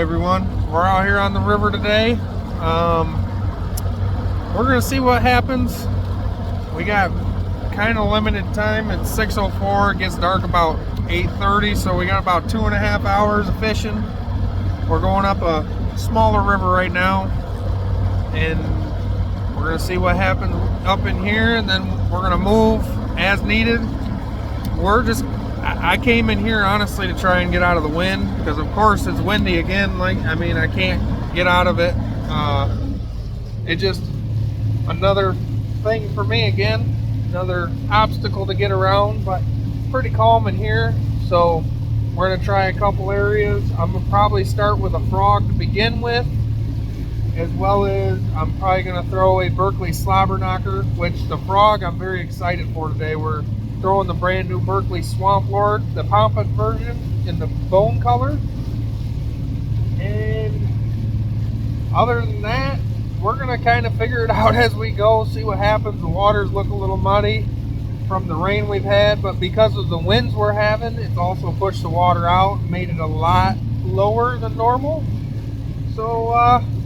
everyone. We're out here on the river today. We're gonna see what happens. We got kind of limited time. It's 6:04. It gets dark about 8:30, so we got about 2.5 hours of fishing. We're going up a smaller river right now, and we're gonna see what happens up in here, and then we're gonna move as needed. I came in here honestly to try and get out of the wind, because of course it's windy again. I can't get out of it. It just another thing for me again, another obstacle to get around, but it's pretty calm in here. So we're gonna try a couple areas. I'm gonna probably start with a frog to begin with, as well as I'm probably gonna throw a Berkley slobber knocker, which the frog I'm very excited for today. We're throwing the brand new Berkley Swamp Lord, the pompous version in the bone color. And other than that, we're gonna kind of figure it out as we go, see what happens. The waters look a little muddy from the rain we've had, but because of the winds we're having, it's also pushed the water out, made it a lot lower than normal. So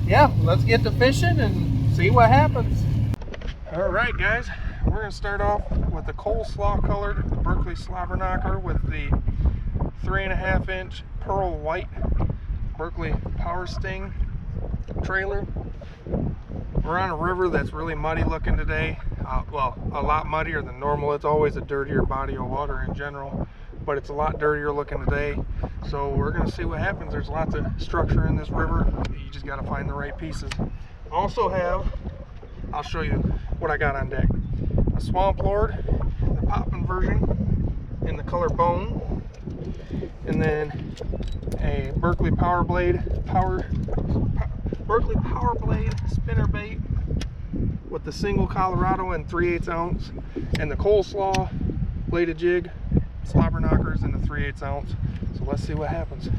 yeah, let's get to fishing and see what happens. All right, guys, we're gonna start off with the coleslaw colored Berkley slobber knocker with the 3.5 inch pearl white Berkley Power Sting trailer. We're on a river that's really muddy looking today. Well, a lot muddier than normal. It's always a dirtier body of water in general, but it's a lot dirtier looking today. So we're gonna see what happens. There's lots of structure in this river. You just gotta find the right pieces. Also have, I'll show you what I got on deck. A Swamp Lord, the popping version in the color bone, and then a Berkley Power Blade spinnerbait with the single Colorado and 3/8 ounce, and the coleslaw bladed jig slobber knockers in the 3/8 ounce. So let's see what happens.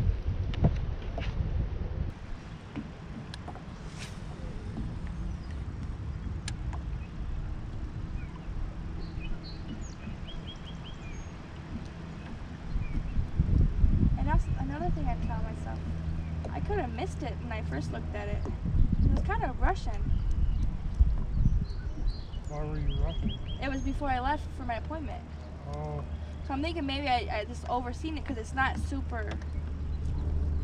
And that's another thing I tell myself. I could have missed it when I first looked at it. It was kind of rushing. Why were you rushing? It was before I left for my appointment. Oh. So I'm thinking maybe I just overseen it because it's not super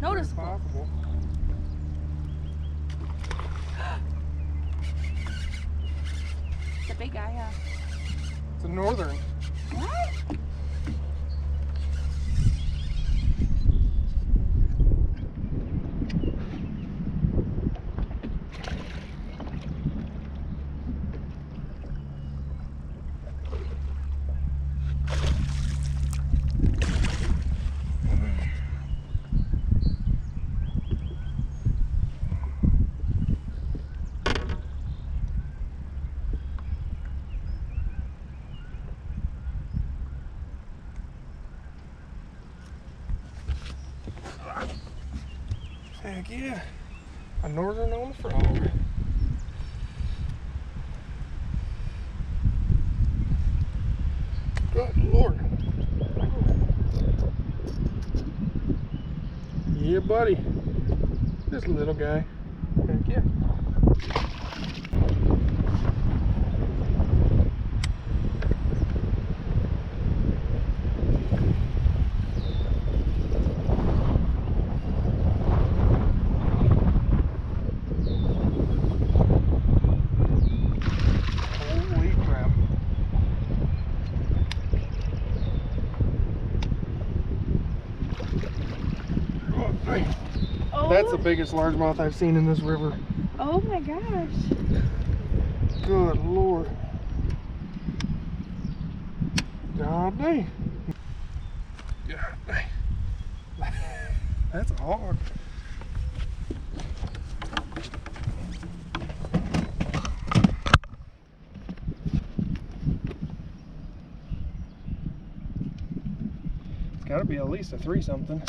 noticeable. Possible. It's a big guy, yeah. It's a northern. What? Heck yeah, a northern on the frog. Good Lord. Yeah, buddy. This little guy. Heck yeah. Oh. That's the biggest largemouth I've seen in this river. Oh my gosh. Good Lord. God dang. God dang. That's a hog. It's got to be at least a 3-something.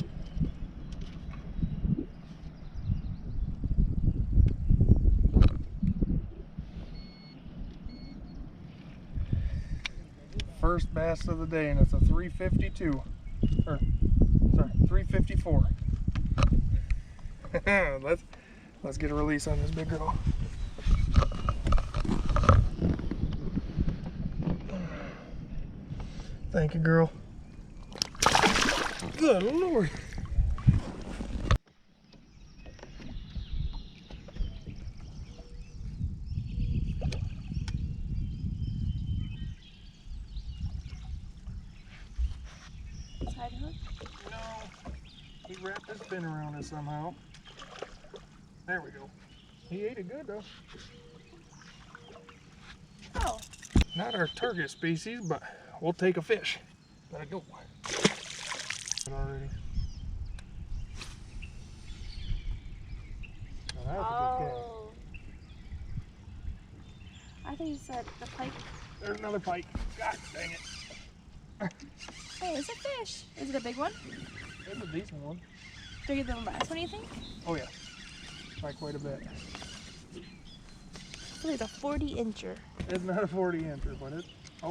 First bass of the day, and it's a 352, or sorry, 354. Let's get a release on this big girl. Thank you, girl. Good Lord. Side hook? No. He wrapped his fin around it somehow. There we go. He ate it good though. Oh. Not our target species, but we'll take a fish. Let it go. Already. Now that was a good catch. I thought you said the pike. There's another pike. God dang it. Oh, it's a fish. Is it a big one? It's a decent one. Bigger than the last one, you think? Oh yeah. By quite a bit. So it's a 40-incher. It's not a 40-incher, but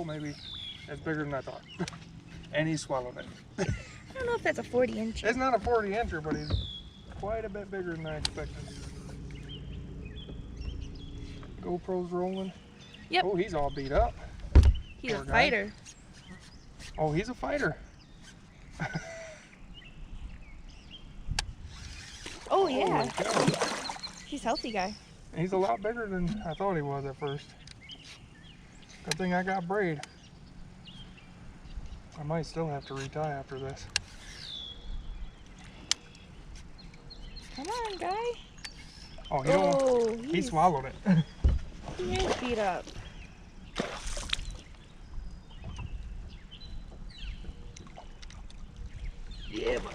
maybe it's bigger than I thought. And he swallowed it. I don't know if that's a 40-incher. It's not a 40-incher, but he's quite a bit bigger than I expected. GoPro's rolling. Yep. Oh, he's all beat up. He's Poor a guy. fighter. Oh, he's a fighter. Oh, yeah. Holy cow. He's a healthy guy. He's a lot bigger than I thought he was at first. Good thing I got braid. I might still have to retie after this. Come on, guy. Oh, he swallowed it. He is beat up. Yeah, but...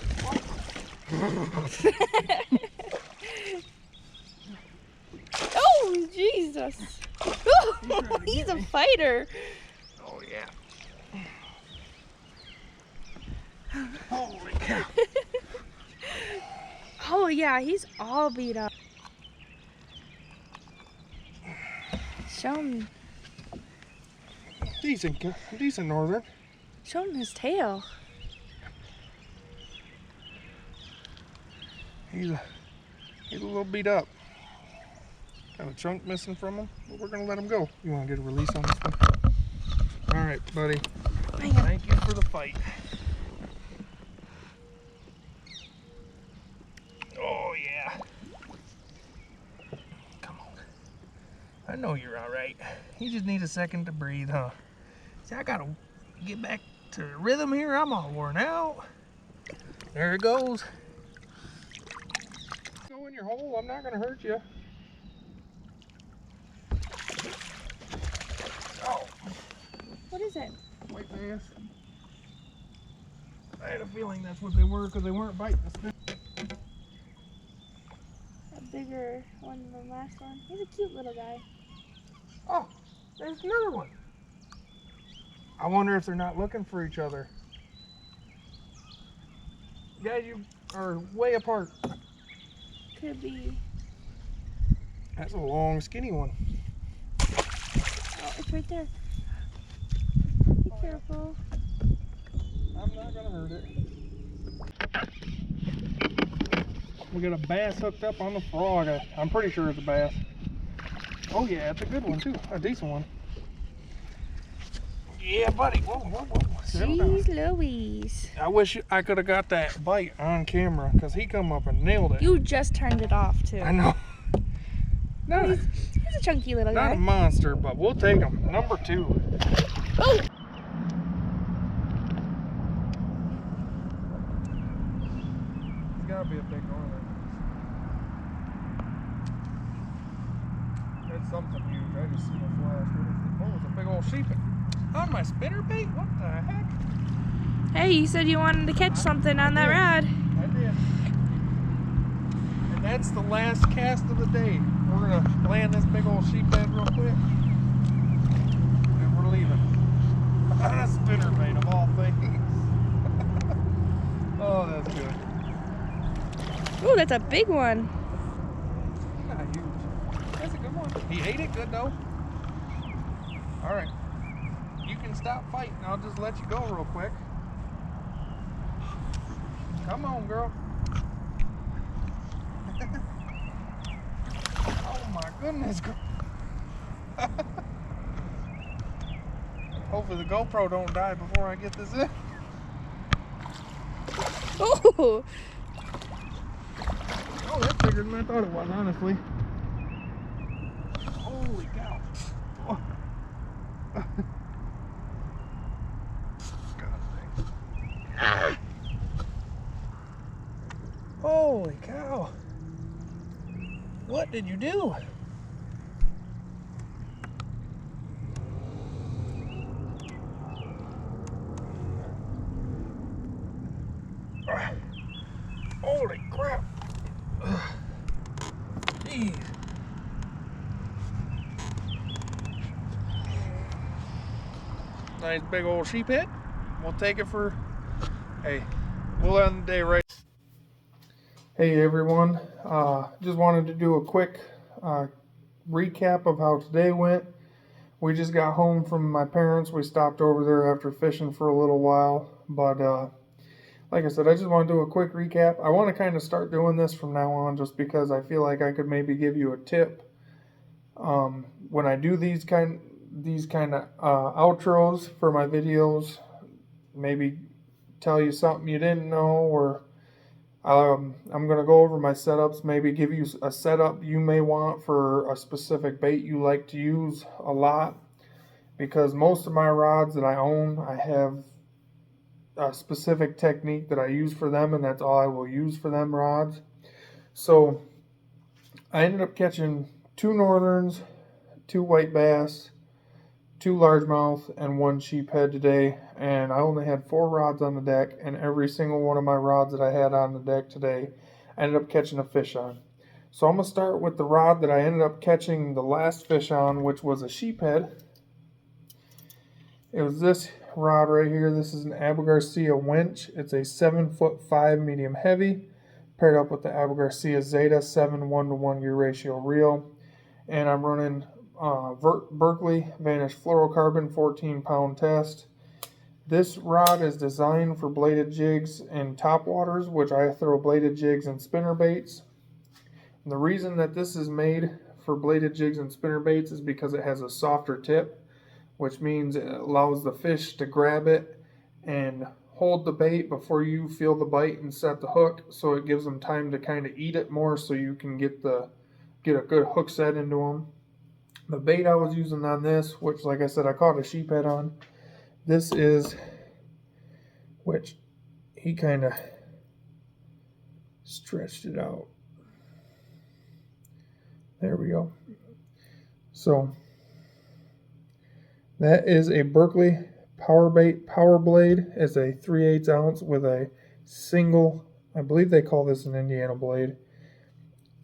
Oh, Jesus. He's a fighter. Oh, yeah. Holy cow. Oh, yeah, he's all beat up. Show him Decent northern. Show him his tail. He's a little beat up. Got a chunk missing from him, but we're gonna let him go. You wanna get a release on this one? All right, buddy. Thank you for the fight. Oh yeah. Come on. I know you're all right. You just need a second to breathe, huh? See, I gotta get back to the rhythm here. I'm all worn out. There it goes. Go in your hole. I'm not gonna hurt you. Oh. What is it? White bass. I had a feeling that's what they were because they weren't biting us. A bigger one than the last one. He's a cute little guy. Oh, there's another one. I wonder if they're not looking for each other. Yeah, you are way apart. Could be. That's a long, skinny one. Oh, it's right there. Be careful. I'm not gonna hurt it. We got a bass hooked up on the frog. I'm pretty sure it's a bass. Oh yeah, it's a good one too. A decent one. Yeah, buddy. Whoa, whoa, whoa. Settle down. Jeez Louise. I wish I could have got that bite on camera because he come up and nailed it. You just turned it off too. I know. Not a, He's a chunky little not guy. a monster, but we'll take him. Number 2. Oh! He's got to be a big northern. That's something huge. I just seen a flash. What is it? Oh, it's a big old sheepin. On my spinner bait? What the heck? Hey, you said you wanted to catch something on that rod. I did. And that's the last cast of the day. We're going to land this big old sheep head real quick. And we're leaving. On a spinner bait of all things. Oh, that's good. Ooh, that's a big one. Not huge. That's a good one. He ate it good though. All right. You can stop fighting. I'll just let you go real quick. Come on, girl. Oh my goodness. Hopefully the GoPro don't die before I get this in. Oh! Oh, that's bigger than I thought it was, honestly. Holy cow. Oh. Holy cow. What did you do? Holy crap. Jeez. Nice big old sheephead. We'll take it for, hey, we'll end the day right. Hey everyone, just wanted to do a quick recap of how today went. We just got home from my parents. We stopped over there after fishing for a little while, but like I said, I just want to do a quick recap. I want to kind of start doing this from now on just because I feel like I could maybe give you a tip when I do these kind of outros for my videos. Maybe tell you something you didn't know, or I'm going to go over my setups, maybe give you a setup you may want for a specific bait you like to use a lot, because most of my rods that I own, I have a specific technique that I use for them, and that's all I will use for them rods. So I ended up catching 2 northerns, 2 white bass, 2 largemouth, and 1 sheephead today, and I only had 4 rods on the deck, and every single one of my rods that I had on the deck today I ended up catching a fish on. So I'm going to start with the rod that I ended up catching the last fish on, which was a sheephead. It was this rod right here. This is an Abu Garcia winch. It's a 7'5" medium heavy, paired up with the Abu Garcia Zeta 7 1-to-1 gear ratio reel, and I'm running Berkley Vanish fluorocarbon 14-pound test. This rod is designed for bladed jigs and topwaters, which I throw bladed jigs and spinner baits. And the reason that this is made for bladed jigs and spinner baits is because it has a softer tip, which means it allows the fish to grab it and hold the bait before you feel the bite and set the hook, so it gives them time to kind of eat it more, so you can get a good hook set into them. The bait I was using on this, which like I said I caught a sheephead on, this is, which he kind of stretched it out. There we go. So that is a Berkley Power Blade. It's a 3/8 ounce with a single, I believe they call this an Indiana blade.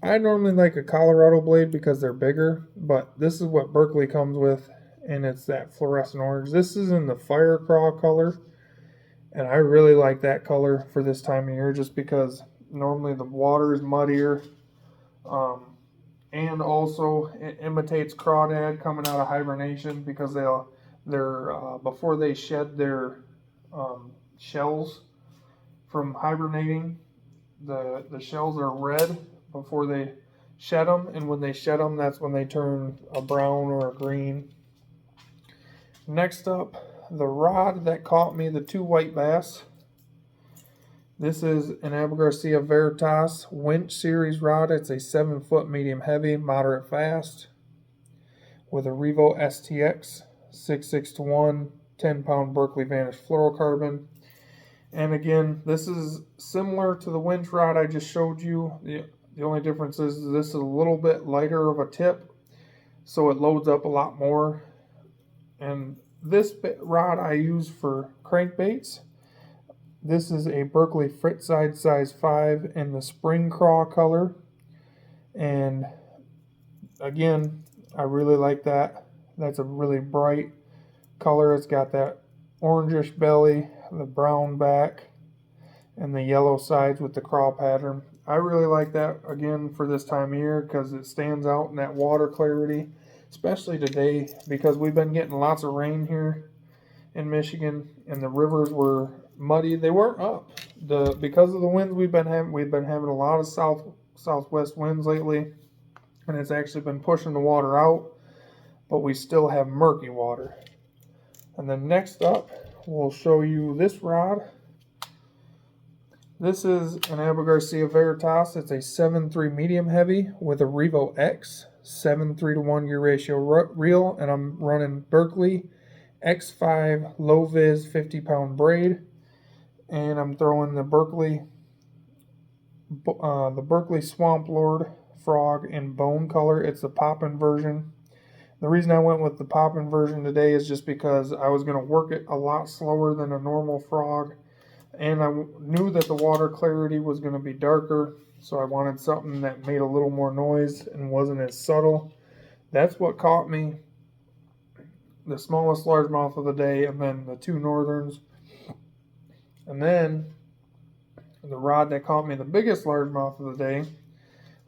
I normally like a Colorado blade because they're bigger, but this is what Berkley comes with, and it's that fluorescent orange. This is in the fire craw color, and I really like that color for this time of year just because normally the water is muddier, and also it imitates crawdad coming out of hibernation, because they're before they shed their shells from hibernating, the shells are red before they shed them, and when they shed them, that's when they turn a brown or a green. Next up, the rod that caught me the 2 white bass. This is an Abu Garcia Veritas winch series rod. It's a 7-foot medium heavy, moderate fast, with a Revo STX 6-6-1 10-pound Berkley Vanish fluorocarbon. And again, this is similar to the winch rod I just showed you. The only difference is this is a little bit lighter of a tip, so it loads up a lot more. And this rod I use for crankbaits. This is a Berkley Fritside size 5 in the spring craw color. And again, I really like that. That's a really bright color. It's got that orangish belly, the brown back, and the yellow sides with the craw pattern. I really like that, again, for this time of year because it stands out in that water clarity, especially today because we've been getting lots of rain here in Michigan, and the rivers were muddy. They weren't up. Because of the winds we've been having a lot of southwest winds lately, and it's actually been pushing the water out, but we still have murky water. And then next up, we'll show you this rod. This is an Abu Garcia Veritas. It's a 7.3 medium heavy with a Revo X 7.3 to 1 year ratio reel, and I'm running Berkley X5 low vis 50-pound braid, and I'm throwing the Berkley Swamp Lord frog in bone color. It's the poppin' version. The reason I went with the poppin' version today is just because I was going to work it a lot slower than a normal frog, and I knew that the water clarity was going to be darker, so I wanted something that made a little more noise and wasn't as subtle. That's what caught me the smallest largemouth of the day, and then the two northerns. And then the rod that caught me the biggest largemouth of the day,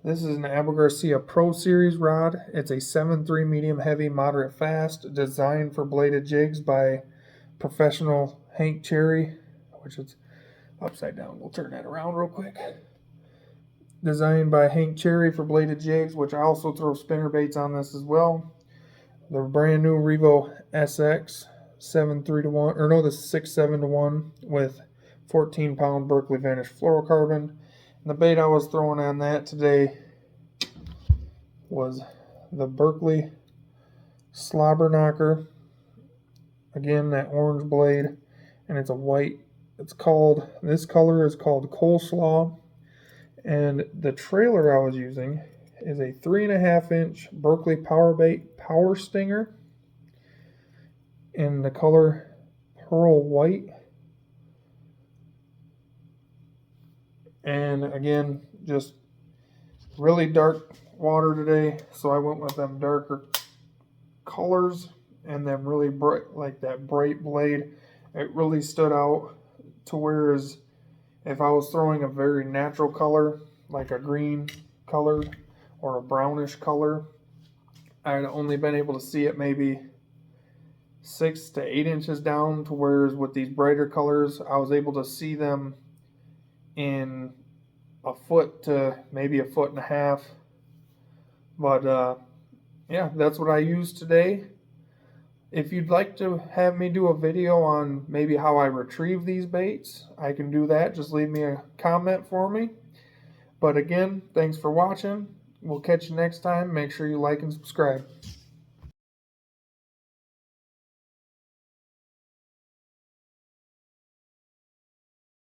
this is an Abu Garcia Pro Series rod. It's a 7.3 medium heavy moderate fast, designed for bladed jigs by professional Hank Cherry, which is upside down. We'll turn that around real quick. Designed by Hank Cherry for bladed jigs, which I also throw spinner baits on this as well. The brand new Revo SX 7.3 to 1, or no, the 6.7 to 1 with 14-pound Berkley Vanish fluorocarbon. And the bait I was throwing on that today was the Berkley Slobber Knocker. Again, that orange blade, and it's a white. This color is called Coleslaw. And the trailer I was using is a 3.5-inch Berkley Power Bait Power Stinger in the color Pearl White. And again, just really dark water today, so I went with them darker colors and them really bright, like that bright blade. It really stood out to whereas if I was throwing a very natural color, like a green color or a brownish color, I'd only been able to see it maybe 6 to 8 inches down, to whereas with these brighter colors, I was able to see them in a foot to maybe a foot and a half. But yeah, that's what I used today. If you'd like to have me do a video on maybe how I retrieve these baits, I can do that. Just leave me a comment for me. But again, thanks for watching. We'll catch you next time. Make sure you like and subscribe.